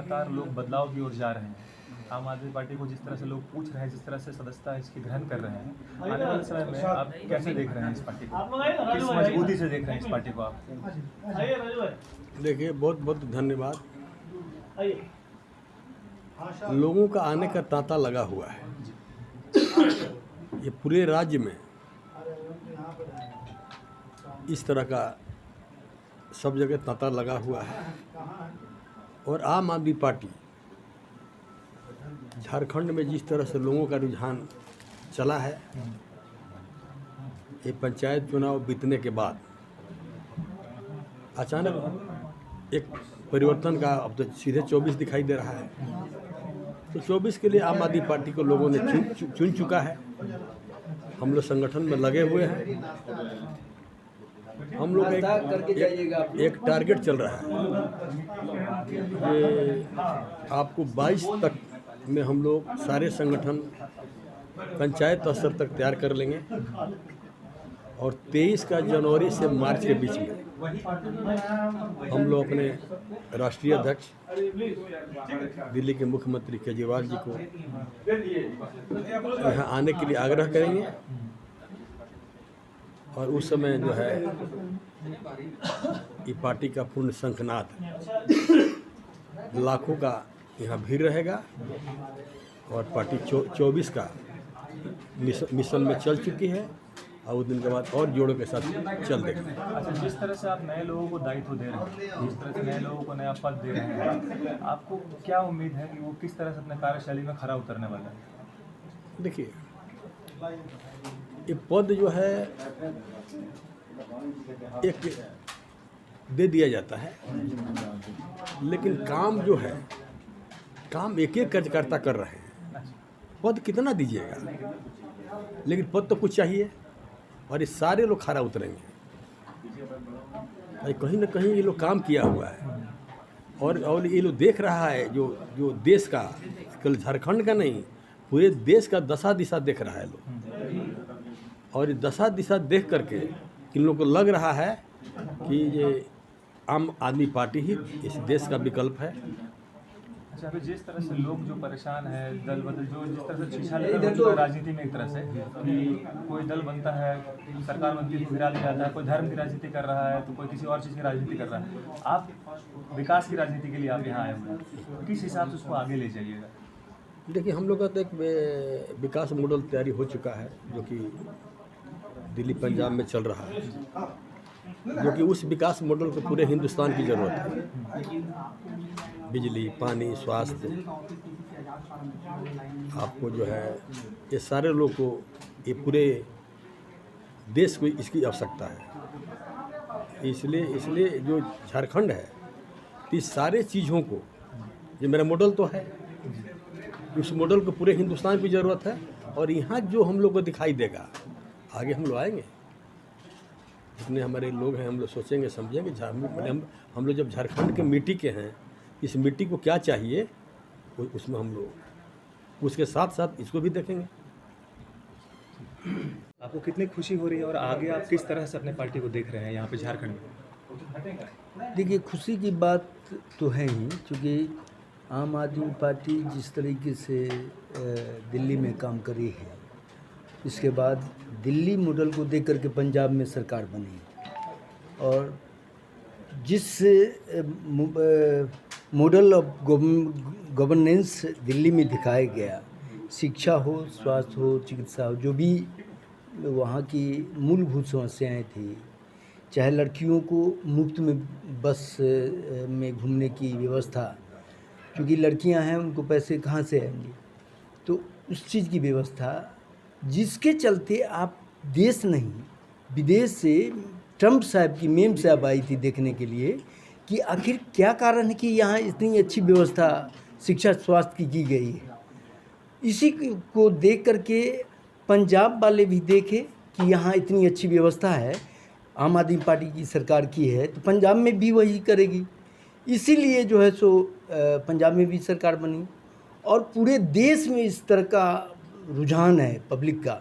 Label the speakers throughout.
Speaker 1: लगातार लोग बदलाव की ओर जा रहे हैं। आम आदमी पार्टी को जिस तरह से लोग पूछ रहे हैं, जिस तरह से सदस्यता इसकी ग्रहण कर रहे हैं, आने वाले समय में आप कैसे देख रहे हैं इस पार्टी को? किस मजबूती से देख रहे हैं इस पार्टी को आप?
Speaker 2: देखिए, बहुत बहुत धन्यवाद। लोगों का आने का तांता लगा हुआ है। ये पूरे राज्य में इस तरह का सब जगह तांता लगा हुआ है और आम आदमी पार्टी झारखंड में जिस तरह से लोगों का रुझान चला है, ये पंचायत चुनाव बीतने के बाद अचानक एक परिवर्तन का अब तो सीधे 24 दिखाई दे रहा है। तो 24 के लिए आम आदमी पार्टी को लोगों ने चुन चुका है। हम लोग संगठन में लगे हुए हैं। हम लोग एक टारगेट चल रहा है कि आपको 22 तक में हम लोग सारे संगठन पंचायत स्तर तक तैयार कर लेंगे और 23 का जनवरी से मार्च के बीच में हम लोग अपने राष्ट्रीय अध्यक्ष दिल्ली के मुख्यमंत्री केजरीवाल जी को यहाँ आने के लिए आग्रह करेंगे और उस समय जो है ये पार्टी का पूर्ण शंखनाद लाखों का यहाँ भीड़ रहेगा और पार्टी 24 का मिशन में चल चुकी है और उस दिन के बाद और जोड़ों के साथ चल देगा।
Speaker 1: अच्छा, जिस तरह से आप नए लोगों को दायित्व दे रहे हैं, जिस तरह से नए लोगों को नया पद दे रहे हैं, आपको क्या उम्मीद है कि वो किस तरह से अपने कार्यशैली में खरा उतरने वाला है?
Speaker 2: देखिए, ये पद जो है एक दे दिया जाता है, लेकिन काम जो है काम एक एक कार्यकर्ता कर रहे हैं। पद कितना दीजिएगा, लेकिन पद तो कुछ चाहिए और ये सारे लोग खरा उतरेंगे। कहीं ना कहीं ये लोग काम किया हुआ है और ये लोग देख रहा है जो देश का, केवल झारखंड का नहीं पूरे देश का दशा दिशा देख रहा है लोग। और ये दशा दिशा देख करके इन लोगों को लग रहा है कि ये आम आदमी पार्टी ही इस देश का विकल्प है।
Speaker 1: अच्छा, अभी जिस तरह से लोग जो परेशान है, दल बदल जो जिस तरह से छीछा लेकर हो चुका है राजनीति में, एक तरह से कि कोई दल बनता है, सरकार बनती है, गिरा दिया जाता है, कोई धर्म की राजनीति कर रहा है तो कोई किसी और चीज़ की राजनीति कर रहा है। आप विकास की राजनीति के लिए आप यहाँ आए हुए हैं, किस हिसाब से उसको आगे ले जाइएगा?
Speaker 2: देखिए, हम लोग का तो एक विकास मॉडल तैयारी हो चुका है जो कि दिल्ली पंजाब में चल रहा है, जो कि उस विकास मॉडल को पूरे हिंदुस्तान की ज़रूरत है। बिजली, पानी, स्वास्थ्य, आपको जो है ये सारे लोग को, ये पूरे देश को इसकी आवश्यकता है। इसलिए जो झारखंड है, इस सारे चीज़ों को, ये मेरा मॉडल तो है, उस मॉडल को पूरे हिंदुस्तान की ज़रूरत है। और यहाँ जो हम लोग को दिखाई देगा, आगे हम लोग आएंगे, जितने हमारे लोग हैं हम लोग सोचेंगे समझेंगे। हम लोग जब झारखंड के मिट्टी के हैं, इस मिट्टी को क्या चाहिए उसमें हम लोग उसके साथ साथ इसको भी देखेंगे।
Speaker 1: आपको कितनी खुशी हो रही है और आगे आप किस तरह से अपने पार्टी को देख रहे हैं यहाँ पे झारखंड में?
Speaker 3: देखिए, खुशी की बात तो है ही, क्योंकि आम आदमी पार्टी जिस तरीके से दिल्ली में काम करी है, इसके बाद दिल्ली मॉडल को देख करके पंजाब में सरकार बनी और जिस मॉडल ऑफ गवर्नेंस दिल्ली में दिखाया गया, शिक्षा हो, स्वास्थ्य हो, चिकित्सा हो, जो भी वहाँ की मूलभूत समस्याएं थी, चाहे लड़कियों को मुफ्त में बस में घूमने की व्यवस्था, क्योंकि लड़कियां हैं उनको पैसे कहाँ से आएंगे, तो उस चीज़ की व्यवस्था, जिसके चलते आप देश नहीं विदेश से ट्रंप साहब की मेम साहब आई थी देखने के लिए कि आखिर क्या कारण है कि यहाँ इतनी अच्छी व्यवस्था शिक्षा स्वास्थ्य की गई है। इसी को देख करके पंजाब वाले भी देखे कि यहाँ इतनी अच्छी व्यवस्था है, आम आदमी पार्टी की सरकार की है, तो पंजाब में भी वही करेगी। इसीलिए जो है सो पंजाब में भी सरकार बनी और पूरे देश में इस तरह का रुझान है पब्लिक का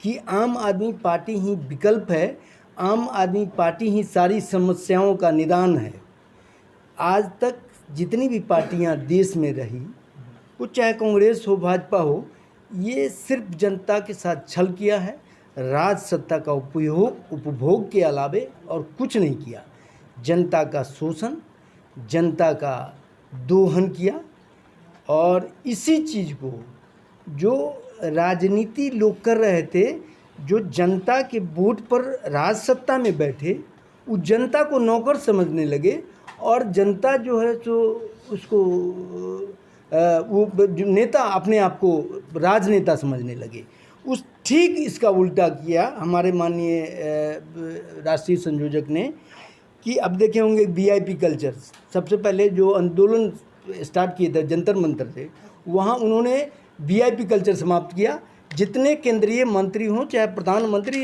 Speaker 3: कि आम आदमी पार्टी ही विकल्प है, आम आदमी पार्टी ही सारी समस्याओं का निदान है। आज तक जितनी भी पार्टियां देश में रही, वो चाहे कांग्रेस हो भाजपा हो, ये सिर्फ जनता के साथ छल किया है, राज सत्ता का उपभोग के अलावे और कुछ नहीं किया। जनता का शोषण, जनता का दोहन किया, और इसी चीज़ को जो राजनीति लोग कर रहे थे, जो जनता के वोट पर राज सत्ता में बैठे, उस जनता को नौकर समझने लगे, और जनता जो है सो उसको वो जो नेता अपने आप को राजनेता समझने लगे। उस ठीक इसका उल्टा किया हमारे माननीय राष्ट्रीय संयोजक ने, कि अब देखे होंगे वीआईपी कल्चर। सबसे पहले जो आंदोलन स्टार्ट किए थे जंतर मंतर से, वहाँ उन्होंने वीआईपी कल्चर समाप्त किया। जितने केंद्रीय मंत्री हों, चाहे प्रधानमंत्री,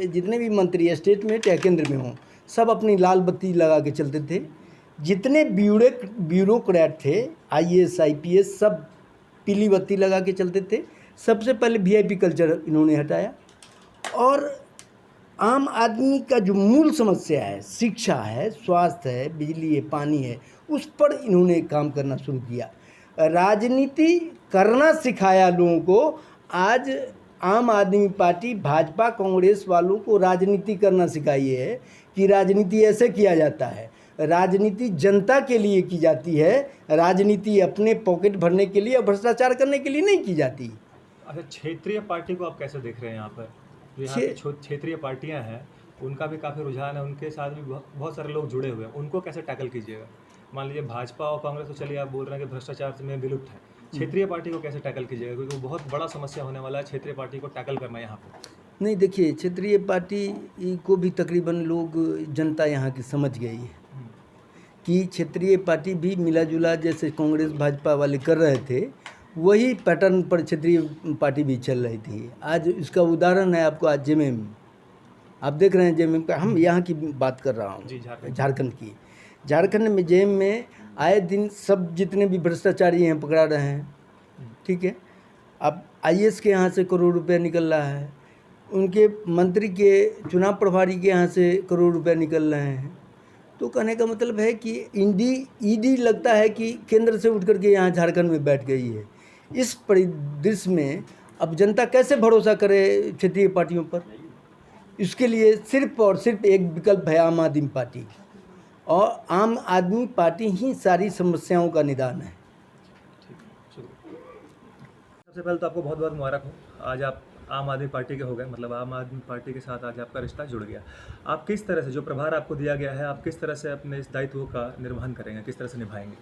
Speaker 3: जितने भी मंत्री स्टेट में चाहे केंद्र में हों, सब अपनी लाल बत्ती लगा के चलते थे। जितने ब्यूरोक्रेट थे, आईएएस आईपीएस, सब पीली बत्ती लगा के चलते थे। सबसे पहले वीआईपी कल्चर इन्होंने हटाया, और आम आदमी का जो मूल समस्या है, शिक्षा है, स्वास्थ्य है, बिजली है, पानी है, उस पर इन्होंने काम करना शुरू किया। राजनीति करना सिखाया लोगों को। आज आम आदमी पार्टी भाजपा कांग्रेस वालों को राजनीति करना सिखाई है कि राजनीति ऐसे किया जाता है। राजनीति जनता के लिए की जाती है, राजनीति अपने पॉकेट भरने के लिए, भ्रष्टाचार करने के लिए नहीं की जाती।
Speaker 1: अच्छा, क्षेत्रीय पार्टी को आप कैसे देख रहे हैं यहाँ पर? जो यहाँ की क्षेत्रीय पार्टियाँ हैं, उनका भी काफ़ी रुझान है, उनके साथ भी बहुत सारे लोग जुड़े हुए हैं, उनको कैसे टैकल कीजिएगा? मान लीजिए भाजपा और कांग्रेस तो चलिए आप बोल रहे हैं कि भ्रष्टाचार में विलुप्त है, क्षेत्रीय पार्टी को कैसे टैकल कीजिएगा? क्योंकि वो बहुत बड़ा समस्या होने वाला है क्षेत्रीय पार्टी को टैकल करना यहाँ पर।
Speaker 3: नहीं, देखिए, क्षेत्रीय पार्टी को भी तकरीबन लोग, जनता यहाँ की समझ गई है कि क्षेत्रीय पार्टी भी मिला जुला जैसे कांग्रेस भाजपा वाले कर रहे थे, वही पैटर्न पर क्षेत्रीय पार्टी भी चल रही थी। आज इसका उदाहरण है आपको, आज जेएमएम, आप देख रहे हैं जेएमएम का, हम यहाँ की बात कर रहा हूँ, झारखंड की। झारखंड में जेएमएम में आए दिन सब जितने भी भ्रष्टाचारी हैं पकड़ा रहे हैं, ठीक है। अब आईएएस के यहाँ से करोड़ रुपया निकल रहा है, उनके मंत्री के चुनाव प्रभारी के यहाँ से करोड़ रुपया निकल रहे हैं। तो कहने का मतलब है कि ईडी लगता है कि केंद्र से उठ करके यहाँ झारखंड में बैठ गई है। इस परिदृश्य में अब जनता कैसे भरोसा करे क्षेत्रीय पार्टियों पर? इसके लिए सिर्फ और सिर्फ एक विकल्प है, आम आदमी पार्टी, और आम आदमी पार्टी ही सारी समस्याओं का निदान है।
Speaker 1: सबसे पहले तो आपको बहुत बहुत मुबारक हो, आज आप आम आदमी पार्टी के हो गए, मतलब आम आदमी पार्टी के साथ आज आपका रिश्ता जुड़ गया। आप किस तरह से, जो प्रभार आपको दिया गया है, आप किस तरह से अपने इस दायित्व का निर्वहन करेंगे, किस तरह से निभाएंगे?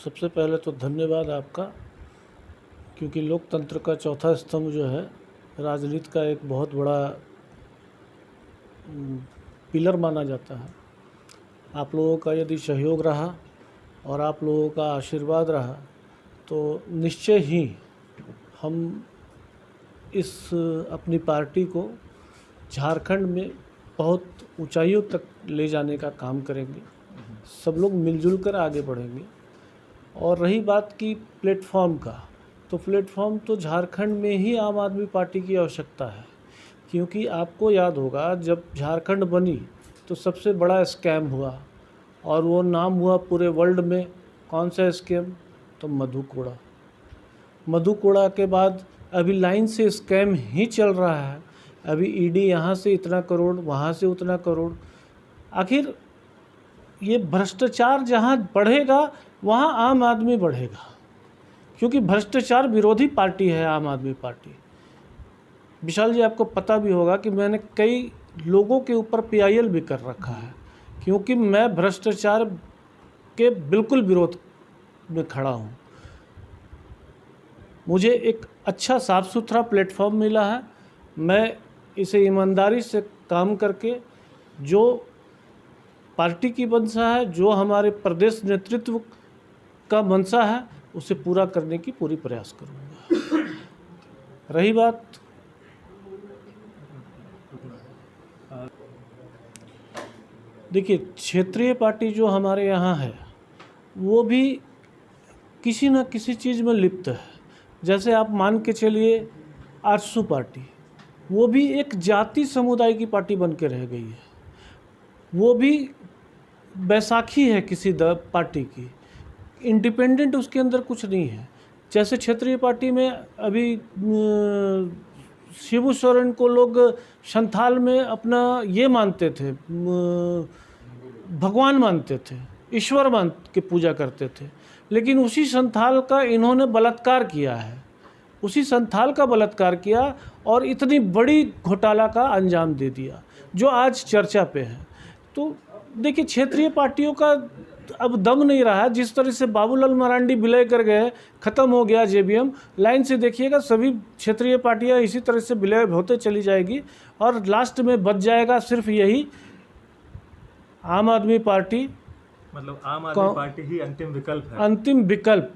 Speaker 4: सबसे पहले तो धन्यवाद आपका, क्योंकि लोकतंत्र का चौथा स्तंभ जो है, राजनीति का एक बहुत बड़ा पिलर माना जाता है। आप लोगों का यदि सहयोग रहा और आप लोगों का आशीर्वाद रहा, तो निश्चय ही हम इस अपनी पार्टी को झारखंड में बहुत ऊंचाइयों तक ले जाने का काम करेंगे। सब लोग मिलजुल कर आगे बढ़ेंगे। और रही बात की प्लेटफॉर्म का, तो प्लेटफॉर्म तो झारखंड में ही आम आदमी पार्टी की आवश्यकता है, क्योंकि आपको याद होगा जब झारखंड बनी तो सबसे बड़ा स्कैम हुआ, और वो नाम हुआ पूरे वर्ल्ड में। कौन सा स्कैम? तो मधु कोड़ा के बाद अभी लाइन से स्कैम ही चल रहा है। अभी ईडी यहाँ से इतना करोड़, वहाँ से उतना करोड़। आखिर ये भ्रष्टाचार जहाँ बढ़ेगा वहाँ आम आदमी बढ़ेगा, क्योंकि भ्रष्टाचार विरोधी पार्टी है आम आदमी पार्टी। विशाल जी, आपको पता भी होगा कि मैंने कई लोगों के ऊपर पीआईएल भी कर रखा है, क्योंकि मैं भ्रष्टाचार के बिल्कुल विरोध में खड़ा हूँ। मुझे एक अच्छा साफ़ सुथरा प्लेटफॉर्म मिला है। मैं इसे ईमानदारी से काम करके, जो पार्टी की मंशा है, जो हमारे प्रदेश नेतृत्व का मंशा है, उसे पूरा करने की पूरी प्रयास करूँगा। रही बात देखिए, क्षेत्रीय पार्टी जो हमारे यहाँ है, वो भी किसी न किसी चीज़ में लिप्त है। जैसे आप मान के चलिए आरसू पार्टी, वो भी एक जाति समुदाय की पार्टी बन के रह गई है। वो भी बैसाखी है किसी पार्टी की, इंडिपेंडेंट उसके अंदर कुछ नहीं है। जैसे क्षेत्रीय पार्टी में अभी शिबू सोरेन को लोग संथाल में अपना ये मानते थे, भगवान मानते थे, ईश्वर मान के पूजा करते थे, लेकिन उसी संथाल का इन्होंने बलात्कार किया है, उसी संथाल का बलात्कार किया और इतनी बड़ी घोटाला का अंजाम दे दिया जो आज चर्चा पे है। तो देखिए, क्षेत्रीय पार्टियों का अब दम नहीं रहा। जिस तरह से बाबूलाल मरांडी विलय कर गए, ख़त्म हो गया जेबीएम, लाइन से देखिएगा सभी क्षेत्रीय पार्टियां इसी तरह से विलय होते चली जाएगी और लास्ट में बच जाएगा सिर्फ यही आम आदमी पार्टी।
Speaker 1: मतलब आम आदमी पार्टी ही अंतिम विकल्प है।
Speaker 4: अंतिम विकल्प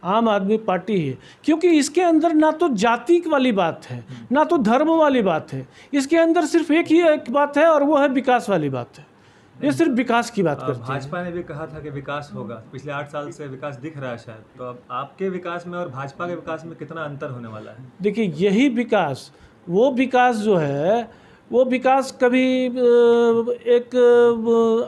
Speaker 4: आम आदमी पार्टी ही है, क्योंकि इसके अंदर ना तो जाति वाली बात है, ना तो धर्म वाली बात है, इसके अंदर सिर्फ एक बात है और वो है विकास वाली बात है। ये सिर्फ विकास की बात करती है।
Speaker 1: भाजपा ने भी कहा था कि विकास होगा, पिछले 8 साल से विकास दिख रहा है शायद, तो अब आपके विकास में और भाजपा के विकास में कितना अंतर होने वाला है?
Speaker 4: देखिए, यही विकास, वो विकास जो है, वो विकास कभी एक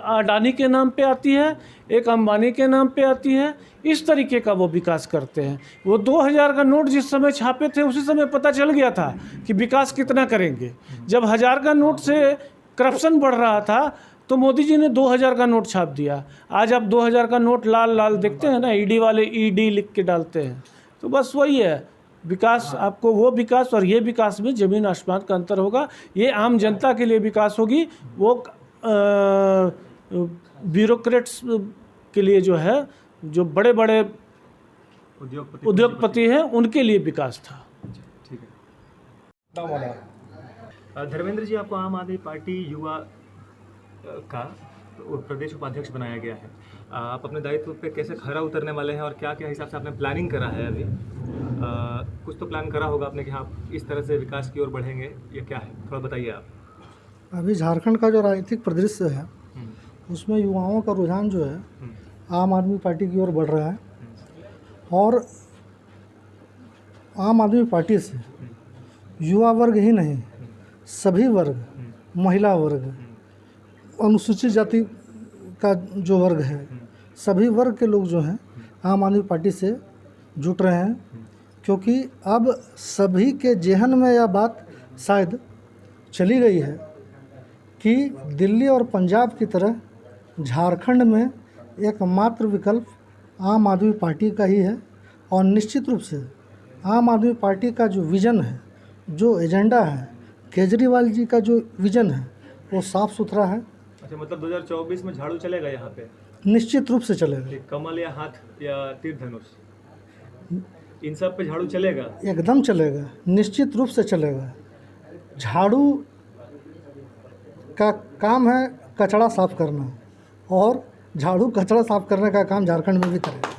Speaker 4: अडानी के नाम पे आती है, एक अंबानी के नाम पे आती है, इस तरीके का वो विकास करते हैं। वो 2000 का नोट जिस समय छापे थे उसी समय पता चल गया था कि विकास कितना करेंगे। जब 1000 का नोट से करप्शन बढ़ रहा था तो मोदी जी ने 2000 का नोट छाप दिया। आज आप 2000 का नोट लाल लाल देखते हैं ना, ईडी वाले ईडी लिख के डालते हैं। तो बस वही है विकास, आपको वो विकास और ये विकास में ज़मीन आसमान का अंतर होगा। ये आम जनता के लिए विकास होगी, वो ब्यूरोक्रेट्स के लिए जो है, जो बड़े बड़े उद्योगपति हैं, उनके लिए विकास था।
Speaker 1: ठीक है। धर्मेंद्र जी, आपको आम आदमी पार्टी युवा का प्रदेश उपाध्यक्ष बनाया गया है। आप अपने दायित्व पे कैसे खरा उतरने वाले हैं और क्या क्या हिसाब से आपने प्लानिंग करा है? अभी कुछ तो प्लान करा होगा आपने कि हाँ इस तरह से विकास की ओर बढ़ेंगे, या क्या है, थोड़ा बताइए आप।
Speaker 5: अभी झारखंड का जो राजनीतिक परिदृश्य है उसमें युवाओं का रुझान जो है आम आदमी पार्टी की ओर बढ़ रहा है और आम आदमी पार्टी से युवा वर्ग ही नहीं, सभी वर्ग, महिला वर्ग, अनुसूचित जाति का जो वर्ग है, सभी वर्ग के लोग जो हैं आम आदमी पार्टी से जुट रहे हैं, क्योंकि अब सभी के जेहन में यह बात शायद चली गई है कि दिल्ली और पंजाब की तरह झारखंड में एकमात्र विकल्प आम आदमी पार्टी का ही है। और निश्चित रूप से आम आदमी पार्टी का जो विज़न है, जो एजेंडा है, केजरीवाल जी का जो विज़न है, वो साफ़ सुथरा है।
Speaker 1: अच्छा, मतलब 2024 में झाड़ू चलेगा यहाँ पे?
Speaker 5: निश्चित रूप से चलेगा।
Speaker 1: कमल या हाथ या तीर धनुष, इन सब पे झाड़ू चलेगा?
Speaker 5: एकदम चलेगा, निश्चित रूप से चलेगा। झाड़ू का काम है कचरा साफ करना और झाड़ू कचरा साफ करने का काम झारखंड में भी करेगा।